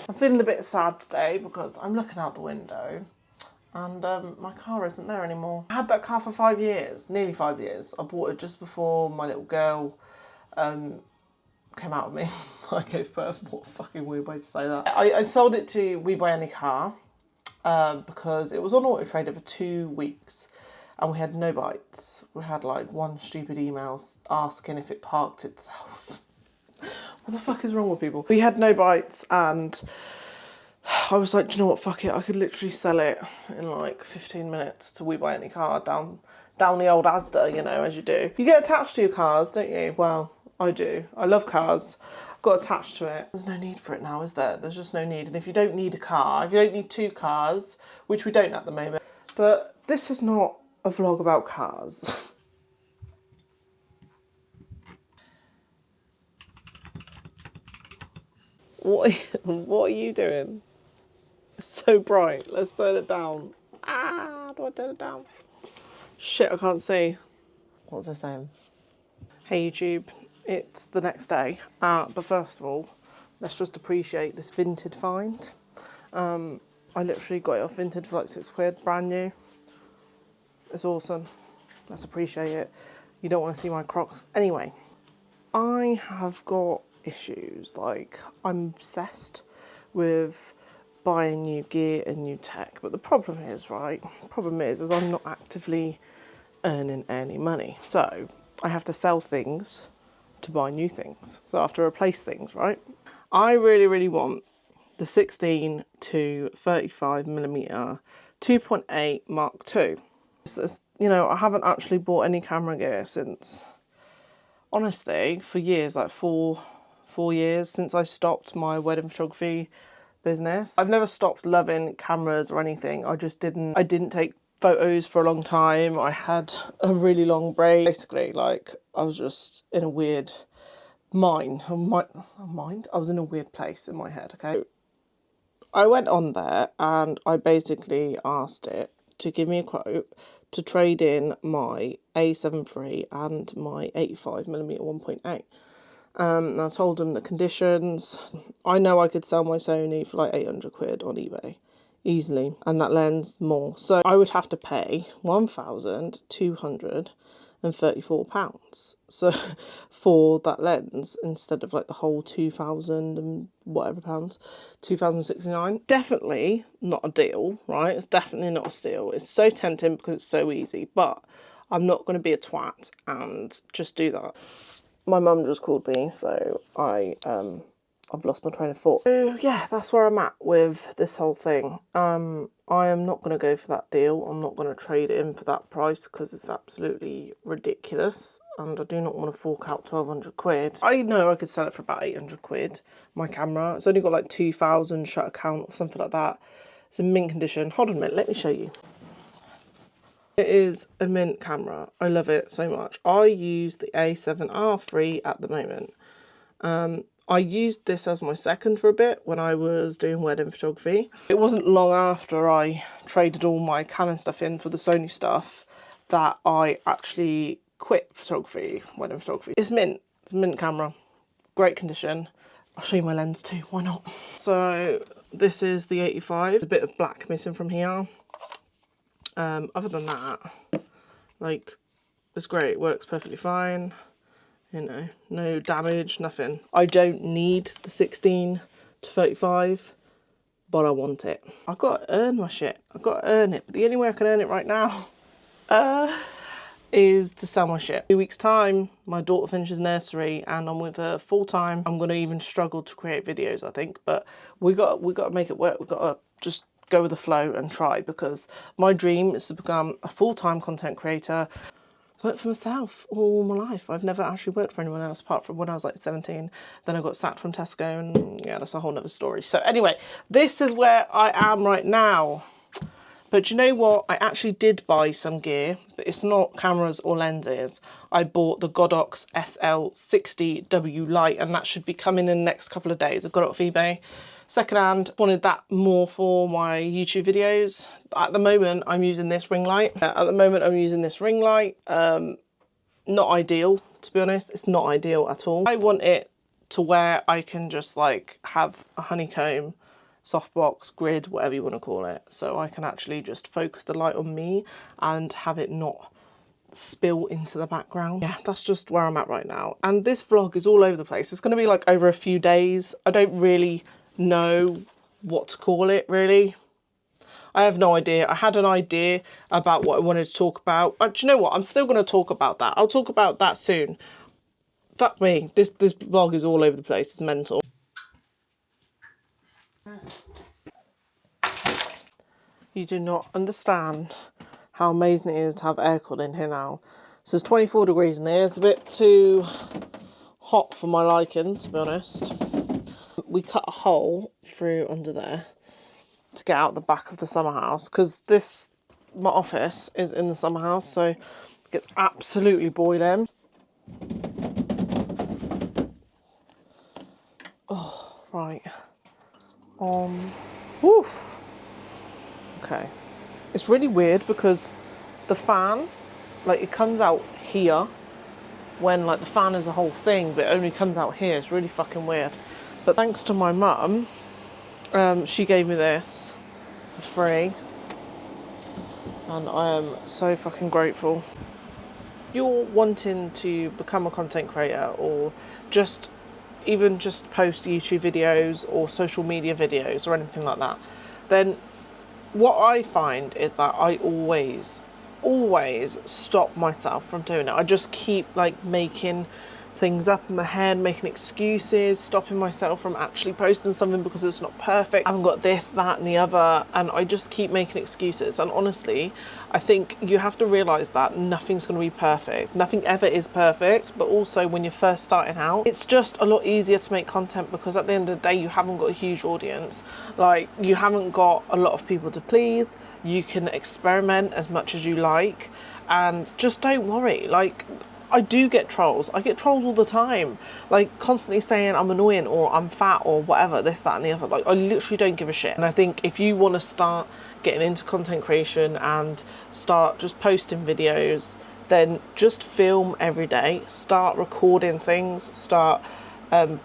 I'm feeling a bit sad today because I'm looking out the window and my car isn't there anymore. I had that car for 5 years, nearly 5 years. I bought it just before my little girl came out of me. I gave birth. What a fucking weird way to say that. I sold it to We Buy Any Car because it was on Auto Trader for 2 weeks and we had no bites. We had like one stupid email asking if it parked itself. What the fuck is wrong with people? We had no bites and I was like, do you know what, fuck it. I could literally sell it in like 15 minutes to We Buy Any Car down the old Asda, you know, as you do. You get attached to your cars, don't you? Well, I do. I love cars. Got attached to it. There's no need for it now, is there? There's just no need. And if you don't need a car, if you don't need 2 cars, which we don't at the moment, but this is not a vlog about cars. What are you doing? It's so bright. Let's turn it down. Ah, do I turn it down? Shit, I can't see. What was I saying? Hey YouTube, it's the next day. But first of all, let's just appreciate this Vinted find. I literally got it off Vinted for like £6, brand new. It's awesome. Let's appreciate it. You don't want to see my Crocs. Anyway, I have got issues. Like, I'm obsessed with buying new gear and new tech. But the problem is, right, is I'm not actively earning any money. So I have to sell things to buy new things. So I have to replace things, right? I really, really want the 16 to 35mm 2.8 Mark II. You know, I haven't actually bought any camera gear since, honestly, for years, like four years since I stopped my wedding photography business. I've never stopped loving cameras or anything. I didn't take photos for a long time. I had a really long break. Basically, like, I was just in a weird mind. I was in a weird place in my head, okay? I went on there and I basically asked it to give me a quote to trade in my A7 III and my 85mm 1.8. And I told them the conditions. I know I could sell my Sony for like £800 on eBay easily, and that lens more. So I would have to pay £1,234 so for that lens instead of like the whole 2,000 and whatever pounds, 2,069. Definitely not a deal, right? It's definitely not a steal. It's so tempting because it's so easy, but I'm not going to be a twat and just do that. My mum just called me, so I've lost my train of thought. So yeah, that's where I'm at with this whole thing. I am not going to go for that deal. I'm not going to trade it in for that price because it's absolutely ridiculous, and I do not want to fork out £1,200. I know I could sell it for about £800. My camera, it's only got like 2,000 shutter count or something like that. It's in mint condition. Hold on a minute, let me show you. It is a mint camera. I love it so much. I use the A7R III at the moment. I used this as my second for a bit when I was doing wedding photography. It wasn't long after I traded all my Canon stuff in for the Sony stuff that I actually quit photography, wedding photography. It's mint. It's a mint camera. Great condition. I'll show you my lens too. Why not? So this is the 85. There's a bit of black missing from here. Other than that, like, it's great. It works perfectly fine. You know, no damage, nothing. I don't need the 16 to 35, but I want it. I've got to earn my shit. I've got to earn it. But the only way I can earn it right now is to sell my shit. 2 weeks time, my daughter finishes nursery and I'm with her full time. I'm going to even struggle to create videos, I think, but we got to make it work. We've got to just go with the flow and try, because my dream is to become a full-time content creator. Work for myself all my life. I've never actually worked for anyone else apart from when I was like 17. Then I got sacked from Tesco, and yeah, that's a whole nother story. So anyway, this is where I am right now. But you know what? I actually did buy some gear, but it's not cameras or lenses. I bought the Godox SL60W Lite, and that should be coming in the next couple of days. I got it off eBay. Secondhand, wanted that more for my YouTube videos. At the moment, I'm using this ring light. Not ideal, to be honest. It's not ideal at all. I want it to where I can just like have a honeycomb softbox, grid, whatever you want to call it. So I can actually just focus the light on me and have it not spill into the background. Yeah, that's just where I'm at right now. And this vlog is all over the place. It's going to be like over a few days. I don't really know what to call it, really. I have no idea. I had an idea about what I wanted to talk about. But do you know what? I'm still going to talk about that. I'll talk about that soon. Fuck me. This vlog is all over the place. It's mental. You do not understand how amazing it is to have aircon in here now. So it's 24 degrees in here. It's a bit too hot for my liking, to be honest. We cut a hole through under there to get out the back of the summer house, because my office is in the summer house, so it gets absolutely boiling. Oh, right. Woof. Okay. It's really weird because the fan, like, it comes out here when, like, the fan is the whole thing, but it only comes out here. It's really fucking weird. But thanks to my mum, she gave me this for free, and I am so fucking grateful. You're wanting to become a content creator, or even just post YouTube videos or social media videos or anything like that, then what I find is that I always stop myself from doing it. I just keep like making things up in my head, making excuses, stopping myself from actually posting something because it's not perfect. I haven't got this, that and the other, and I just keep making excuses. And honestly, I think you have to realise that nothing's going to be perfect. Nothing ever is perfect, but also when you're first starting out, it's just a lot easier to make content because at the end of the day, you haven't got a huge audience. Like, you haven't got a lot of people to please. You can experiment as much as you like, and just don't worry. Like, I do get trolls. I get trolls all the time, like constantly saying I'm annoying or I'm fat or whatever, this, that and the other. Like, I literally don't give a shit. And I think if you want to start getting into content creation and start just posting videos, then just film every day, start recording things, start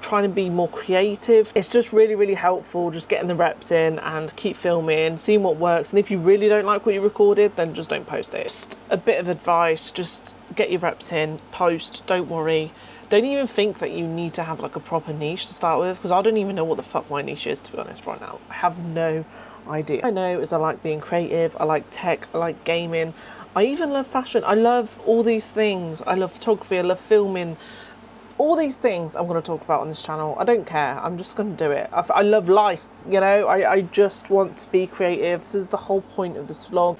trying to be more creative. It's just really, really helpful just getting the reps in and keep filming, seeing what works. And if you really don't like what you recorded, then just don't post it. Just a bit of advice, just get your reps in, post, don't worry. Don't even think that you need to have like a proper niche to start with, because I don't even know what the fuck my niche is, to be honest, right now. I have no idea. I know is I like being creative, I like tech, I like gaming, I even love fashion. I love all these things. I love photography, I love filming. All these things I'm going to talk about on this channel. I don't care. I'm just going to do it. I love life, you know. I just want to be creative. This is the whole point of this vlog.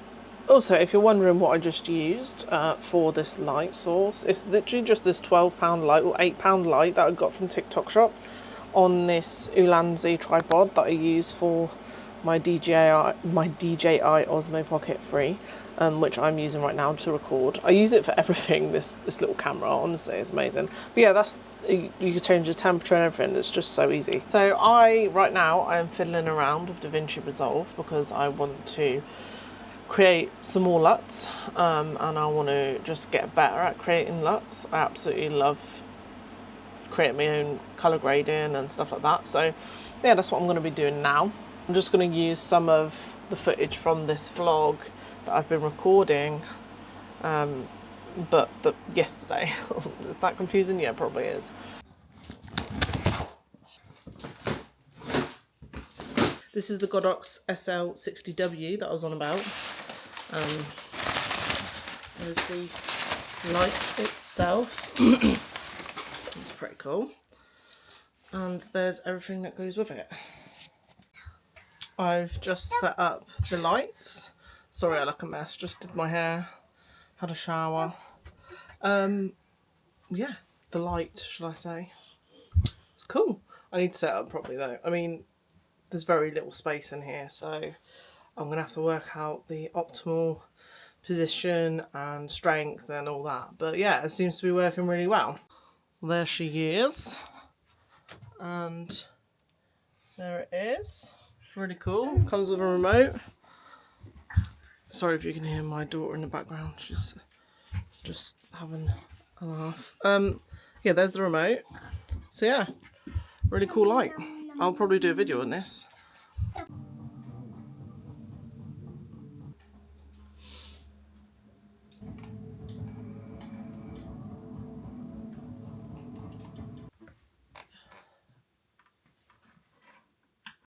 Also, if you're wondering what I just used for this light source, it's literally just this £12 light or £8 light that I got from TikTok Shop on this Ulanzi tripod that I use for my DJI Osmo Pocket 3, which I'm using right now to record. I use it for everything, this little camera, honestly, it's amazing. But yeah, you can change the temperature and everything, it's just so easy. So right now, I am fiddling around with DaVinci Resolve because I want to create some more LUTs, and I want to just get better at creating LUTs. I absolutely love creating my own colour grading and stuff like that. So yeah, that's what I'm going to be doing now. I'm just going to use some of the footage from this vlog that I've been recording, but yesterday. Is that confusing? Yeah, probably is. This is the Godox SL60W that I was on about. There's the light itself. It's pretty cool. And there's everything that goes with it. I've just set up the lights. Sorry, I look a mess. Just did my hair, had a shower. Yeah, the light, should I say. It's cool. I need to set it up properly though. I mean, there's very little space in here, so I'm going to have to work out the optimal position and strength and all that. But yeah, it seems to be working really well. There she is. And there it is. It's really cool. Comes with a remote. Sorry if you can hear my daughter in the background. She's just having a laugh. Yeah, there's the remote. So yeah, really cool light. I'll probably do a video on this.